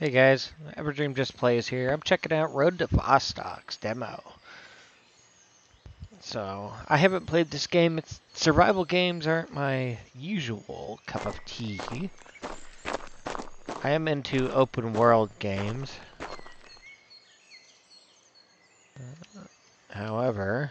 Hey guys, Everdream Just Plays here. I'm checking out Road to Vostok's demo. So, I haven't played this game. Survival games aren't my usual cup of tea. I am into open world games. However,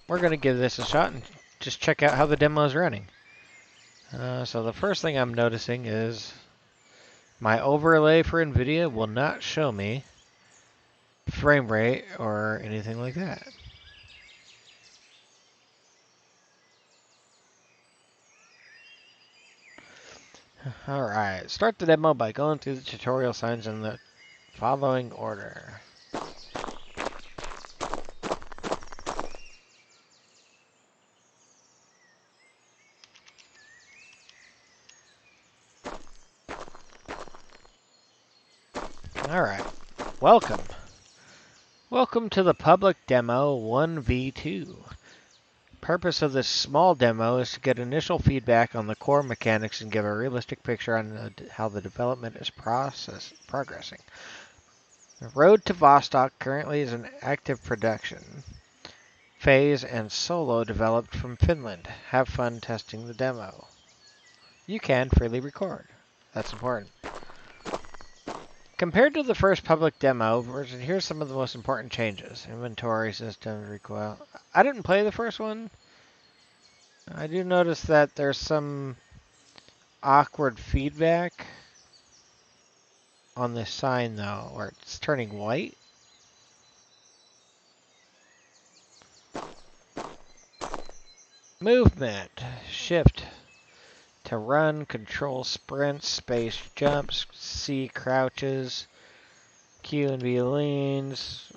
we're going to give this a shot and just check out how the demo is running. So the first thing I'm noticing is my overlay for NVIDIA will not show me frame rate or anything like that. Alright, start the demo by going through the tutorial signs in the following order. Alright, welcome. Welcome to the public demo 1v2. Purpose of this small demo is to get initial feedback on the core mechanics and give a realistic picture on how the development is progressing. The Road to Vostok currently is an active production phase and solo developed from Finland. Have fun testing the demo. You can freely record. That's important. Compared to the first public demo version, here's some of the most important changes. Inventory system, recoil. I didn't play the first one. I do notice that there's some awkward feedback on this sign, though, where it's turning white. Movement. Shift to run, control sprints, space jumps, C crouches, Q and B leans,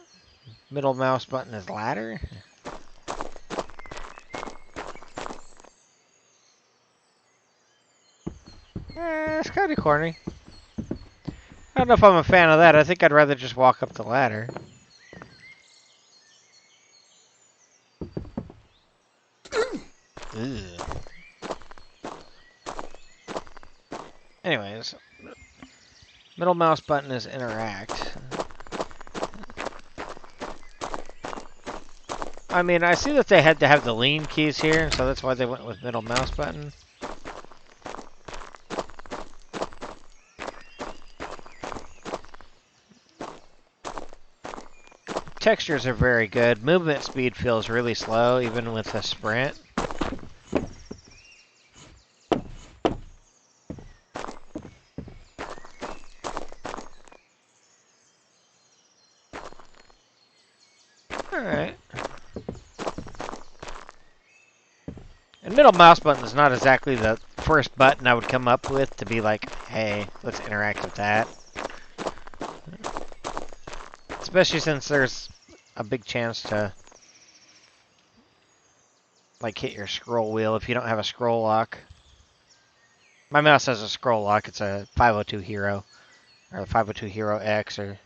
middle mouse button is ladder. It's kind of corny. I don't know if I'm a fan of that. I think I'd rather just walk up the ladder. Ugh. Anyways, middle mouse button is interact. I mean, I see that they had to have the lean keys here, so that's why they went with middle mouse button. Textures are very good. Movement speed feels really slow, even with a sprint. Alright. And middle mouse button is not exactly the first button I would come up with to be like, hey, let's interact with that. Especially since there's a big chance to like hit your scroll wheel if you don't have a scroll lock. My mouse has a scroll lock. It's a 502 Hero. Or the 502 Hero X or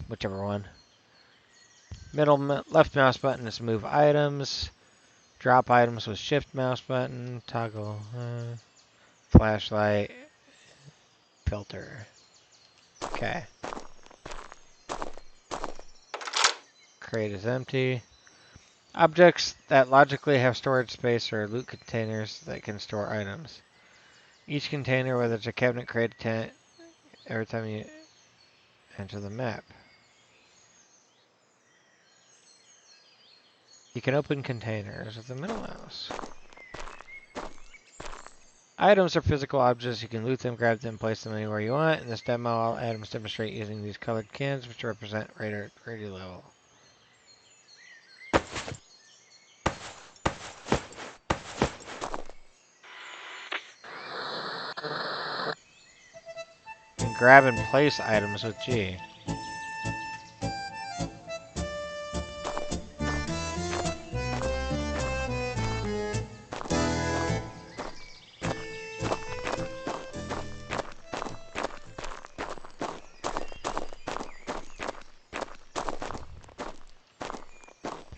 whichever one. Left mouse button is move items. Drop items with shift mouse button. Toggle flashlight. Filter. Okay. Crate is empty. Objects that logically have storage space are loot containers that can store items. Each container, whether it's a cabinet, crate, tent, every time you enter the map. You can open containers with the middle mouse. Items are physical objects. You can loot them, grab them, place them anywhere you want. In this demo, all items demonstrate using these colored cans, which represent radio level. You can grab and place items with G.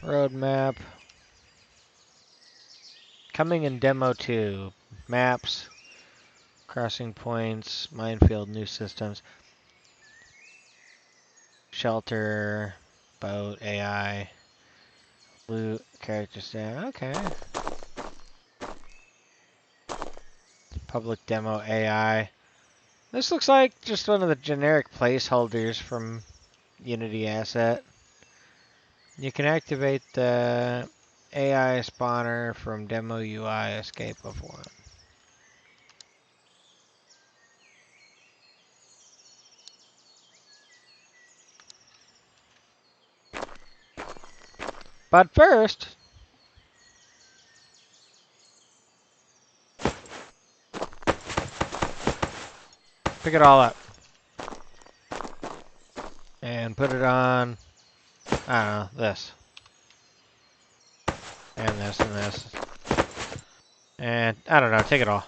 Roadmap. Coming in Demo 2. Maps. Crossing points. Minefield. New systems. Shelter. Boat. AI. Loot. Character stat. Okay. Public demo AI. This looks like just one of the generic placeholders from Unity Asset. You can activate the AI spawner from demo UI escape of one. But first, pick it all up and put it on, I don't know, this. And this and this. And, I don't know, take it all.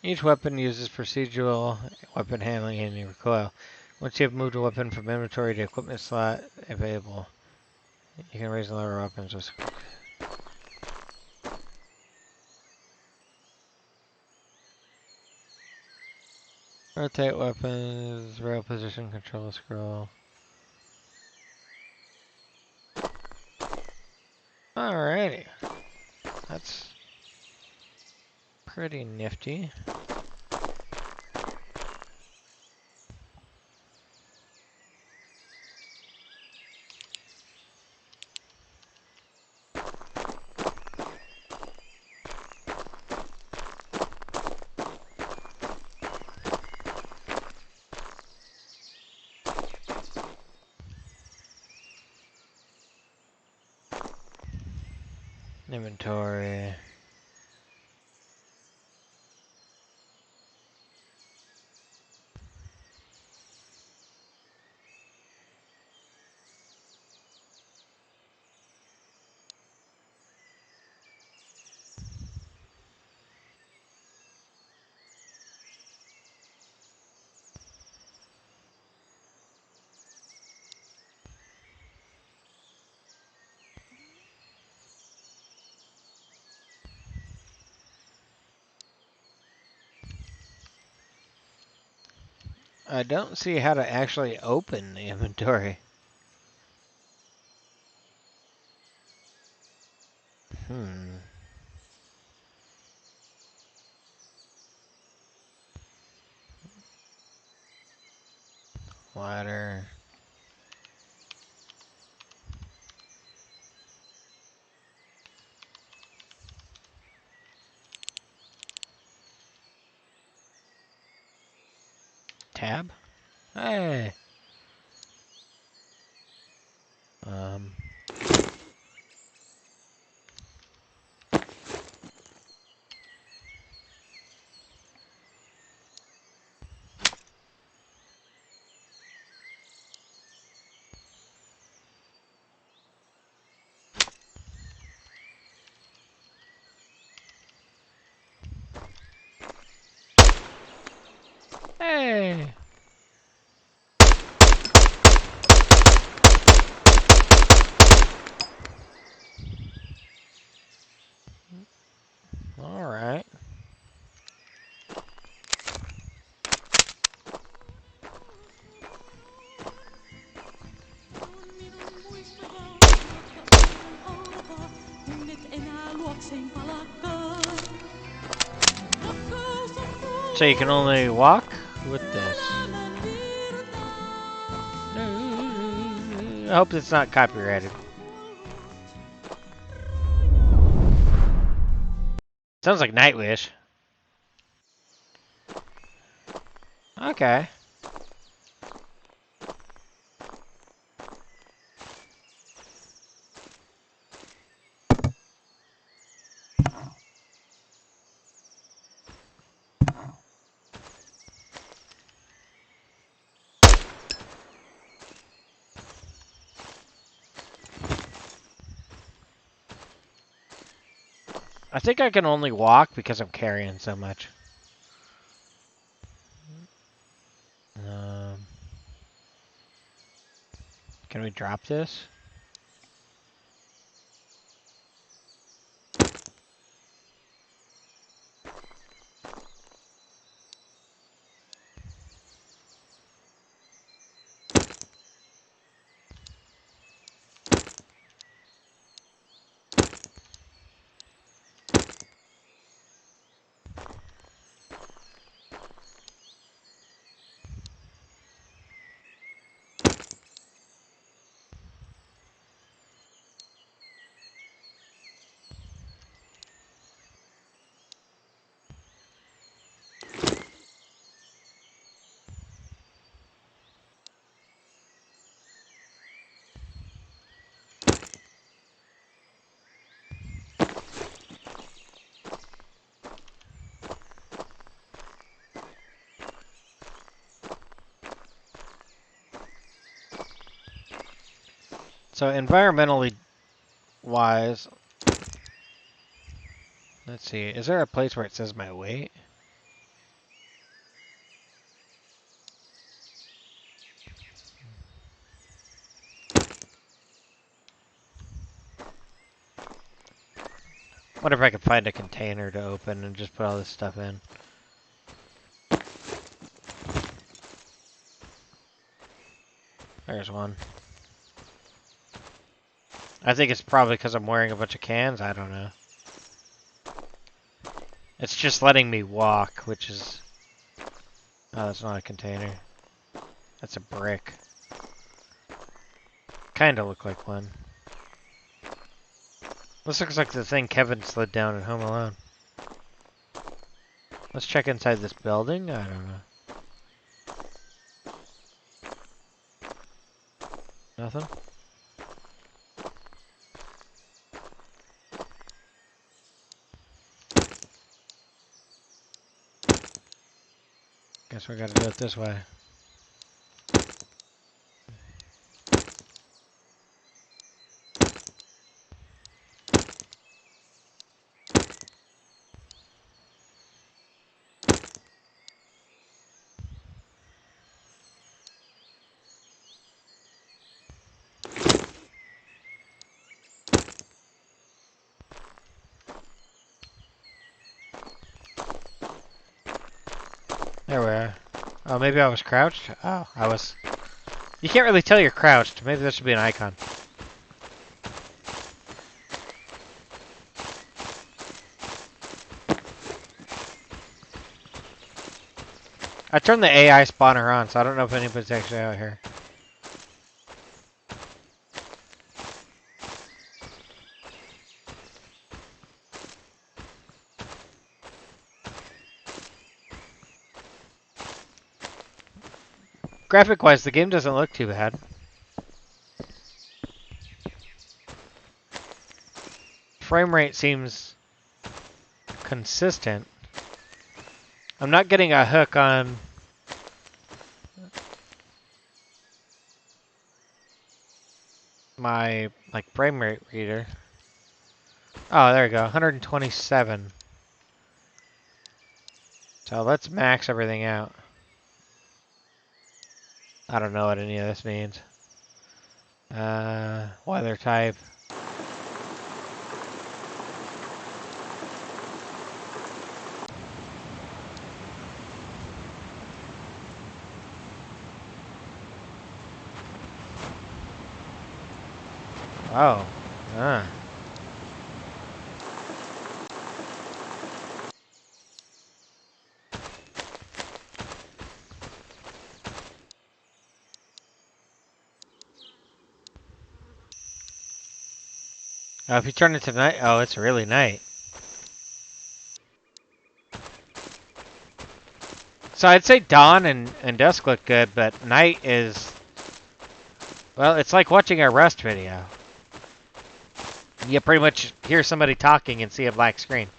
Each weapon uses procedural weapon handling and recoil. Once you have moved a weapon from inventory to equipment slot available, you can raise and lower weapons with... Rotate weapons, rail position, control scroll. Alrighty. That's pretty nifty. Inventory. I don't see how to actually open the inventory. Ladder. Tab? Hey! Um... Hey! Alright. So you can only walk with this. I hope it's not copyrighted. Sounds like Nightwish. Okay. I think I can only walk because I'm carrying so much. Um, can we drop this? So environmentally wise, let's see. Is there a place where it says my weight? Wonder if I could find a container to open and just put all this stuff in. There's one. I think it's probably because I'm wearing a bunch of cans. I don't know. It's just letting me walk, which is... Oh, that's not a container. That's a brick. Kinda look like one. This looks like the thing Kevin slid down at Home Alone. Let's check inside this building. I don't know. Nothing? Guess we gotta do it this way. There we are. Oh, maybe I was crouched? Oh, I was... You can't really tell you're crouched. Maybe there should be an icon. I turned the AI spawner on, so I don't know if anybody's actually out here. Graphic-wise, the game doesn't look too bad. Frame rate seems consistent. I'm not getting a hook on my frame rate reader. Oh, there we go, 127. So let's max everything out. I don't know what any of this means. Weather type. Oh. If you turn it to night, oh, it's really night. So I'd say dawn and dusk look good, but night is... Well, it's like watching a Rust video. You pretty much hear somebody talking and see a black screen.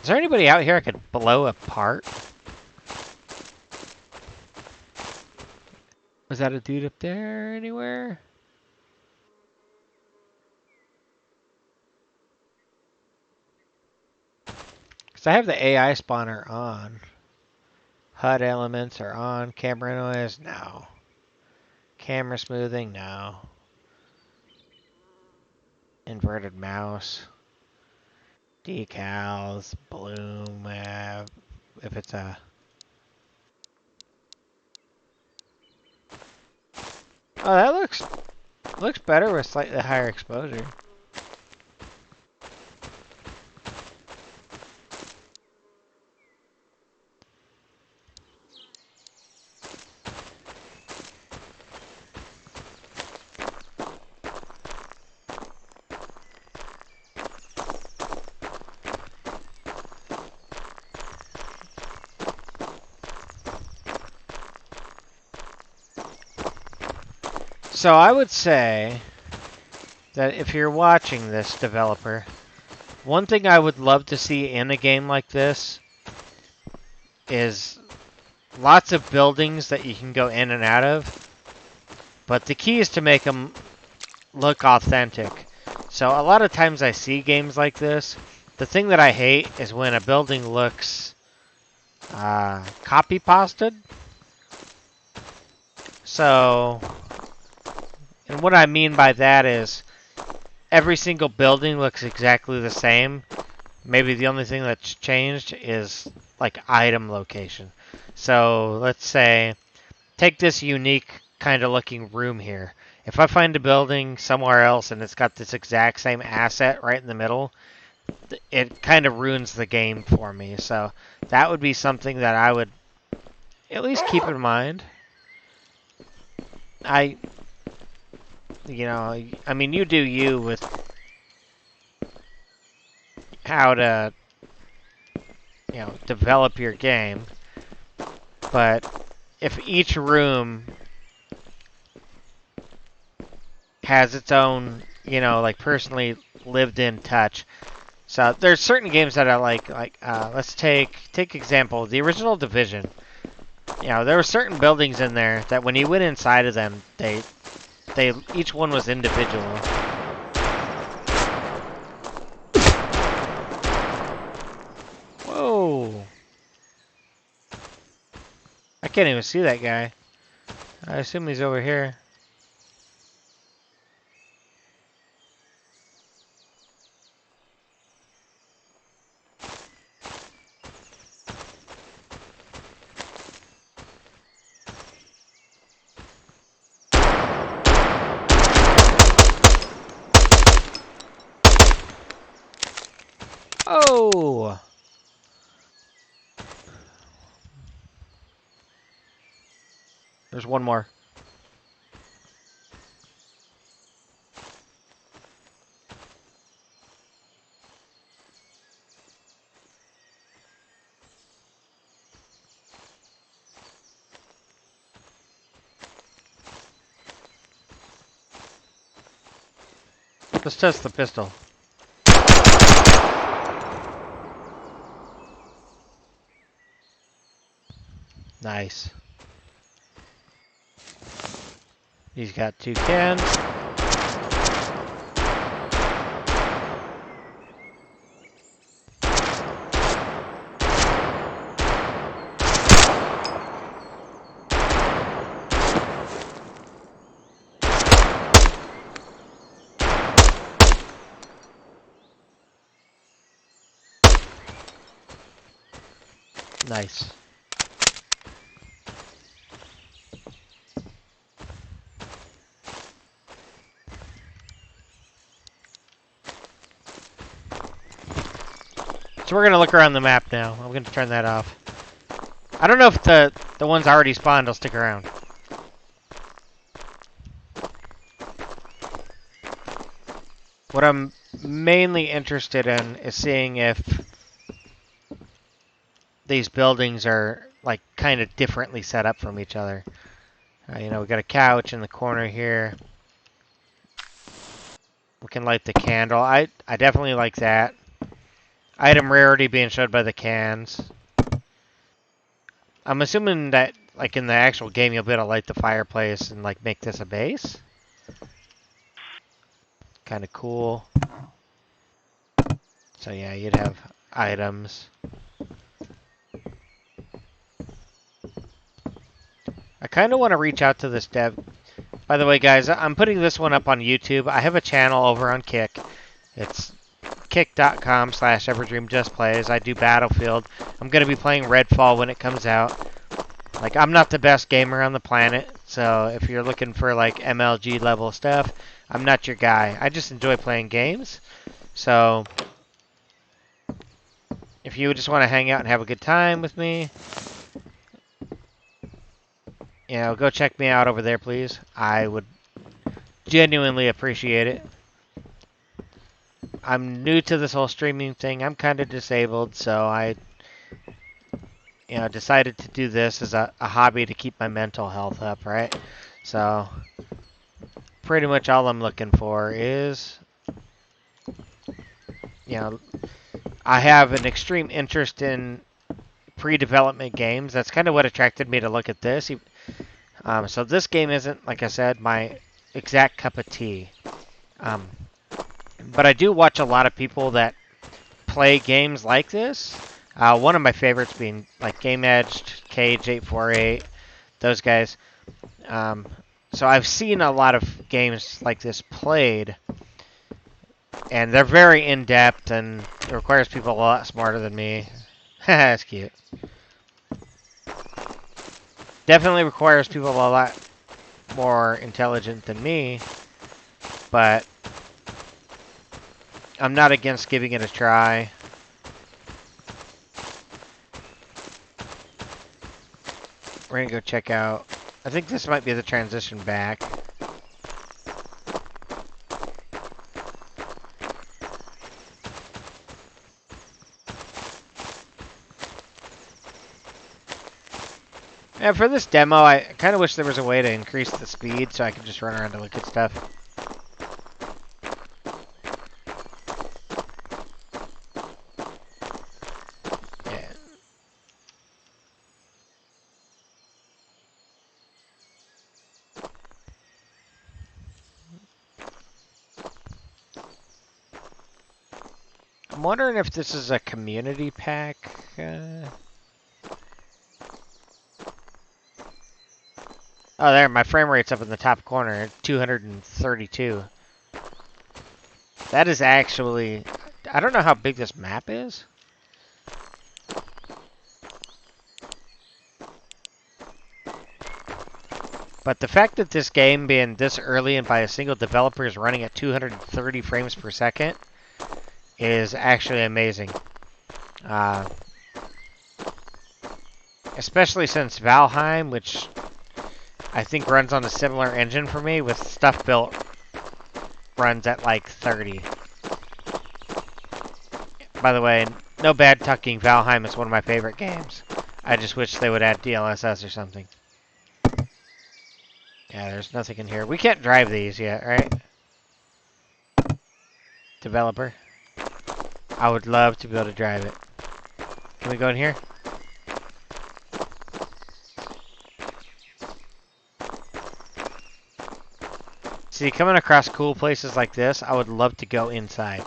Is there anybody out here I could blow apart? Was that a dude up there anywhere? Because I have the AI spawner on. HUD elements are on. Camera noise, no. Camera smoothing, no. Inverted mouse. Decals, bloom, if it's a... Oh, that looks better with slightly higher exposure. So I would say that if you're watching this, developer, one thing I would love to see in a game like this is lots of buildings that you can go in and out of, but the key is to make them look authentic. So a lot of times I see games like this. The thing that I hate is when a building looks copy pasted. So, and what I mean by that is every single building looks exactly the same. Maybe the only thing that's changed is like item location. So let's say, take this unique kind of looking room here. If I find a building somewhere else and it's got this exact same asset right in the middle, it kind of ruins the game for me. So that would be something that I would at least keep in mind. I mean, you do you with how to, develop your game. But if each room has its own, like personally lived in touch. So there's certain games that I like let's take example, the original Division. There were certain buildings in there that when you went inside of them, they each one was individual. Whoa. I can't even see that guy. I assume he's over here. Oh! There's one more. Let's test the pistol. Nice. He's got 2 cans. Nice. So we're going to look around the map now. I'm going to turn that off. I don't know if the ones already spawned will stick around. What I'm mainly interested in is seeing if these buildings are like kind of differently set up from each other. We got a couch in the corner here. We can light the candle. I definitely like that. Item rarity being showed by the cans. I'm assuming that, like, in the actual game, you'll be able to light the fireplace and, like, make this a base. Kind of cool. So, yeah, you'd have items. I kind of want to reach out to this dev. By the way, guys, I'm putting this one up on YouTube. I have a channel over on Kick. It's kick.com/everdreamjustplays. I do Battlefield. I'm going to be playing Redfall when it comes out. Like, I'm not the best gamer on the planet, so if you're looking for, like, MLG level stuff, I'm not your guy. I just enjoy playing games. So, if you just want to hang out and have a good time with me, you know, go check me out over there, please. I would genuinely appreciate it. I'm new to this whole streaming thing. I'm kind of disabled, so I, decided to do this as a hobby to keep my mental health up, right? So, pretty much all I'm looking for is, I have an extreme interest in pre-development games. That's kind of what attracted me to look at this. So this game isn't, like I said, my exact cup of tea. But I do watch a lot of people that play games like this. One of my favorites being like Game Edged, Cage848, those guys. So I've seen a lot of games like this played, and they're very in-depth, and it requires people a lot smarter than me. That's cute. Definitely requires people a lot more intelligent than me, but I'm not against giving it a try. We're gonna go check out. I think this might be the transition back. Yeah, for this demo, I kind of wish there was a way to increase the speed so I could just run around and look at stuff. Yeah. I'm wondering if this is a community pack. Oh, there, my frame rate's up in the top corner, 232. That is actually... I don't know how big this map is. But the fact that this game being this early and by a single developer is running at 230 frames per second is actually amazing. Especially since Valheim, which I think runs on a similar engine for me, with stuff built, runs at like 30. By the way, no bad tucking, Valheim is one of my favorite games. I just wish they would add DLSS or something. Yeah, there's nothing in here. We can't drive these yet, right? Developer. I would love to be able to drive it. Can we go in here? See, coming across cool places like this, I would love to go inside.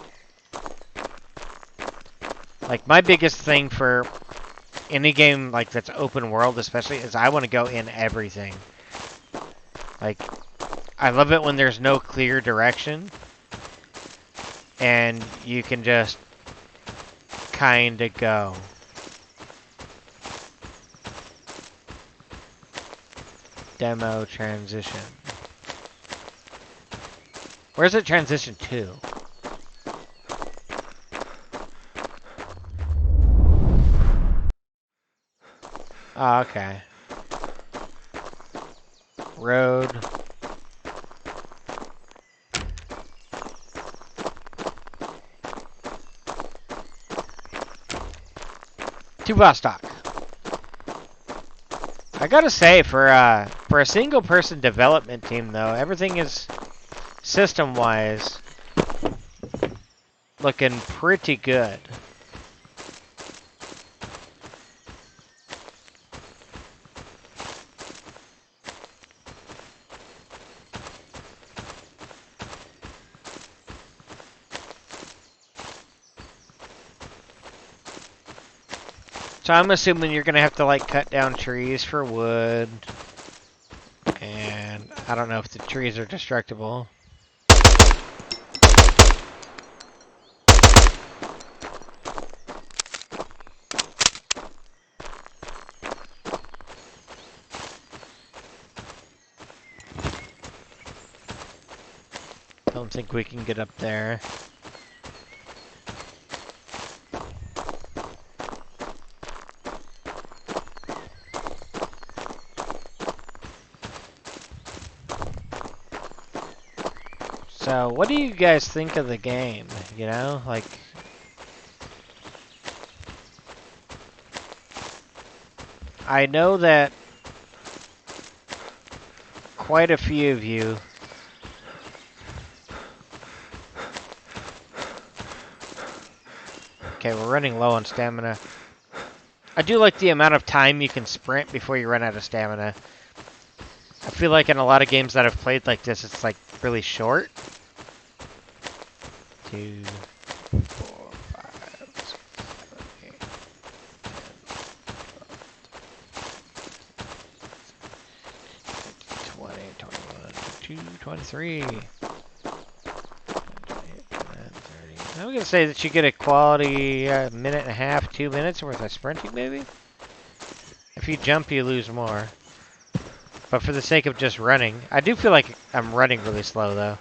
Like, my biggest thing for any game like that's open world especially is I want to go in everything. Like, I love it when there's no clear direction and you can just kind of go. Demo transition. Where's it transition to? Oh, okay. Road. To Vostok. I gotta say, for a single-person development team, though, everything is system-wise looking pretty good. So I'm assuming you're gonna have to like cut down trees for wood. And I don't know if the trees are destructible. Don't think we can get up there. So, what do you guys think of the game? You know, like... I know that quite a few of you okay, we're running low on stamina. I do like the amount of time you can sprint before you run out of stamina. I feel like in a lot of games that I've played like this, it's like really short. 2, 4, 5, 6, 7, 8, 10, 20, 21, 22, 23. 28, 29, 30. I'm gonna say that you get a quality minute and a half, 2 minutes worth of sprinting, maybe? If you jump, you lose more. But for the sake of just running, I do feel like I'm running really slow, though.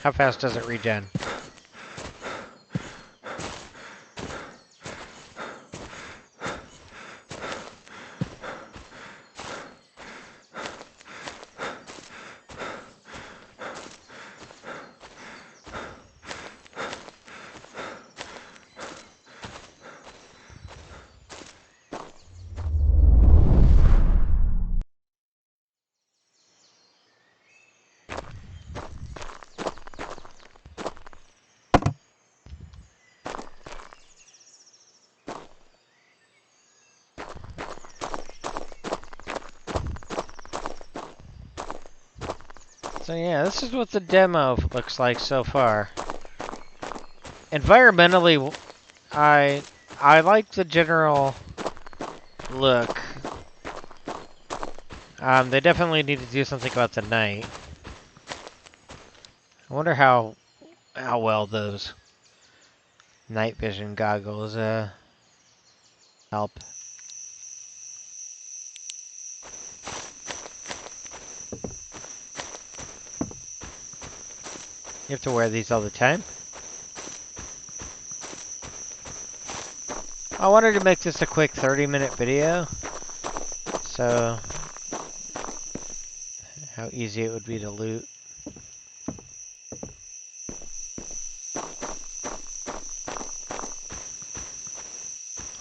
How fast does it regen? So yeah, this is what the demo looks like so far. Environmentally, I like the general look. They definitely need to do something about the night. I wonder how well those night vision goggles help. You have to wear these all the time. I wanted to make this a quick 30-minute video, so how easy it would be to loot.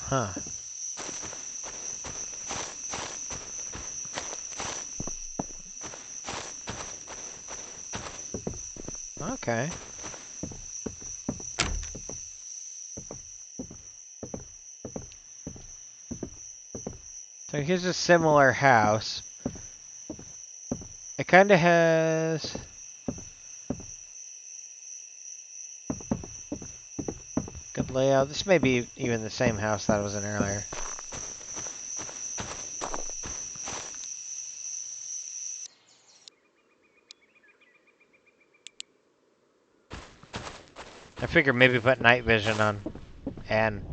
Huh. Okay. So here's a similar house. It kind of has... good layout. This may be even the same house that I was in earlier. I figured maybe put night vision on. And...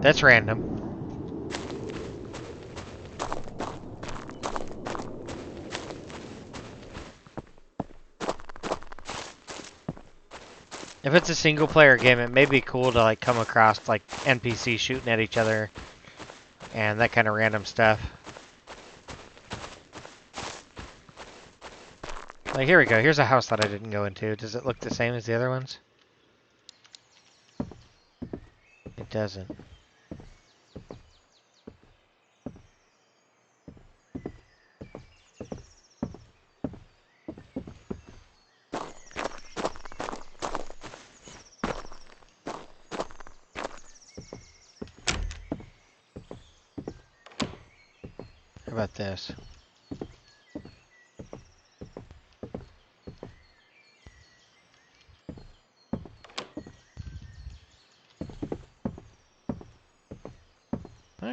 that's random. If it's a single player game, it may be cool to like come across like NPCs shooting at each other and that kind of random stuff. Like here we go. Here's a house that I didn't go into. Does it look the same as the other ones? It doesn't. How about this?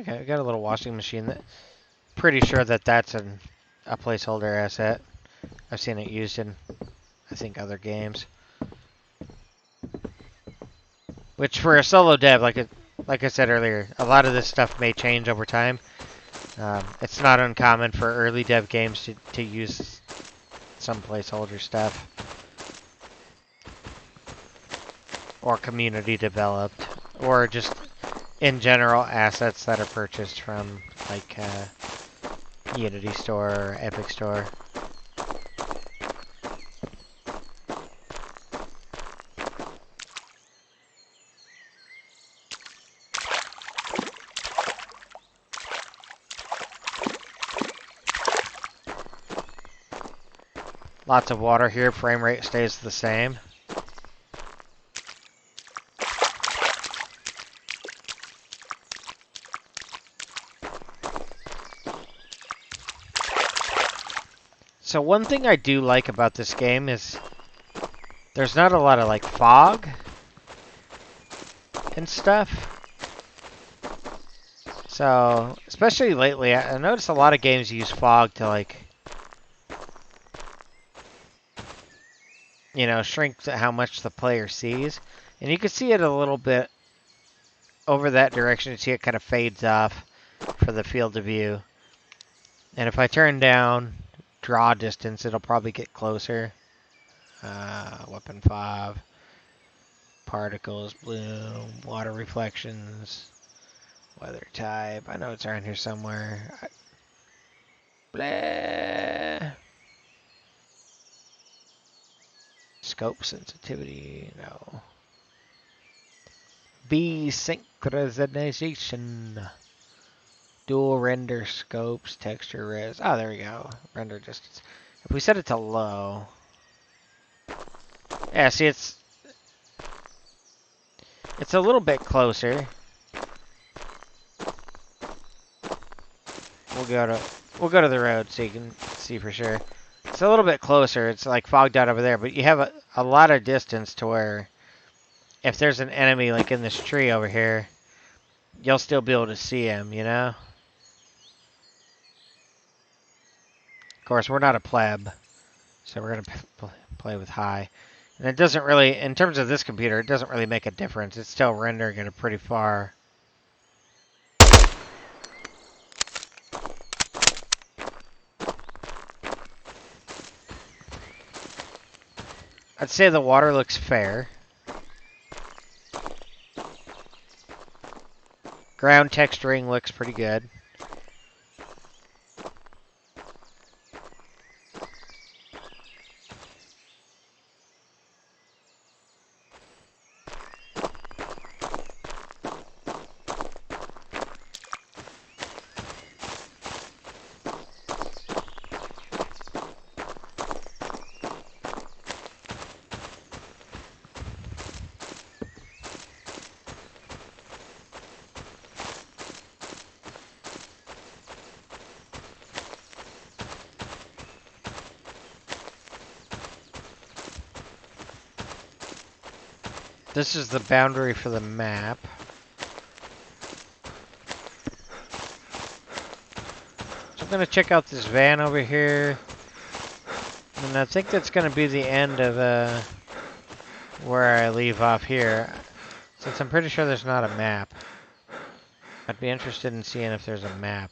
Okay, we got a little washing machine. Pretty sure that's a placeholder asset. I've seen it used in, I think, other games. Which for a solo dev, like I said earlier, a lot of this stuff may change over time. It's not uncommon for early dev games to use some placeholder stuff. Or community developed. Or just, in general, assets that are purchased from, like, Unity Store or Epic Store. Lots of water here, frame rate stays the same. So one thing I do like about this game is there's not a lot of like fog and stuff. So, especially lately, I noticed a lot of games use fog to like, you know, shrink how much the player sees. And you can see it a little bit over that direction. You see it kind of fades off for the field of view. And if I turn down draw distance, it'll probably get closer. Weapon 5. Particles, bloom, water reflections, weather type. I know it's around here somewhere. Blah. Scope sensitivity, no. B synchronization. Dual render scopes, texture res. Oh, there we go. Render distance. If we set it to low. Yeah, see, it's a little bit closer. We'll go to the road so you can see for sure. It's a little bit closer. It's like fogged out over there, but you have a lot of distance to where if there's an enemy like in this tree over here, you'll still be able to see him, you know? Of course, we're not a pleb, so we're going to play with high. And it doesn't really, in terms of this computer, it doesn't really make a difference. It's still rendering it pretty far. I'd say the water looks fair. Ground texturing looks pretty good. This is the boundary for the map. So I'm going to check out this van over here. And I think that's going to be the end of where I leave off here. Since I'm pretty sure there's not a map. I'd be interested in seeing if there's a map.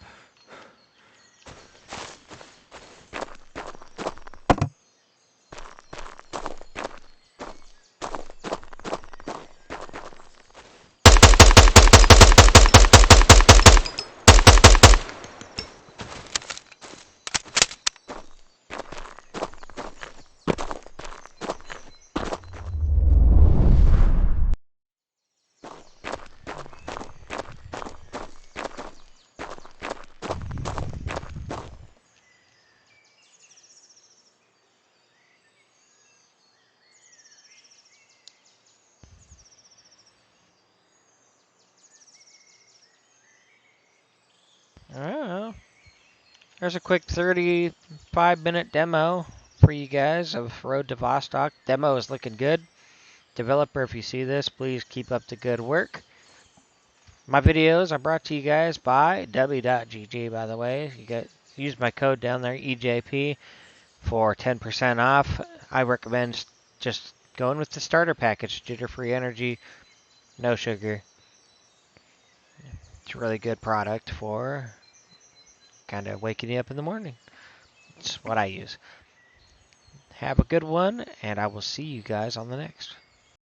Oh, there's a quick 35-minute demo for you guys of Road to Vostok. Demo is looking good. Developer, if you see this, please keep up the good work. My videos are brought to you guys by W.GG, by the way. You get use my code down there, EJP, for 10% off. I recommend just going with the starter package, jitter-free energy, no sugar. It's a really good product for kind of waking you up in the morning. It's what I use. Have a good one, and I will see you guys on the next.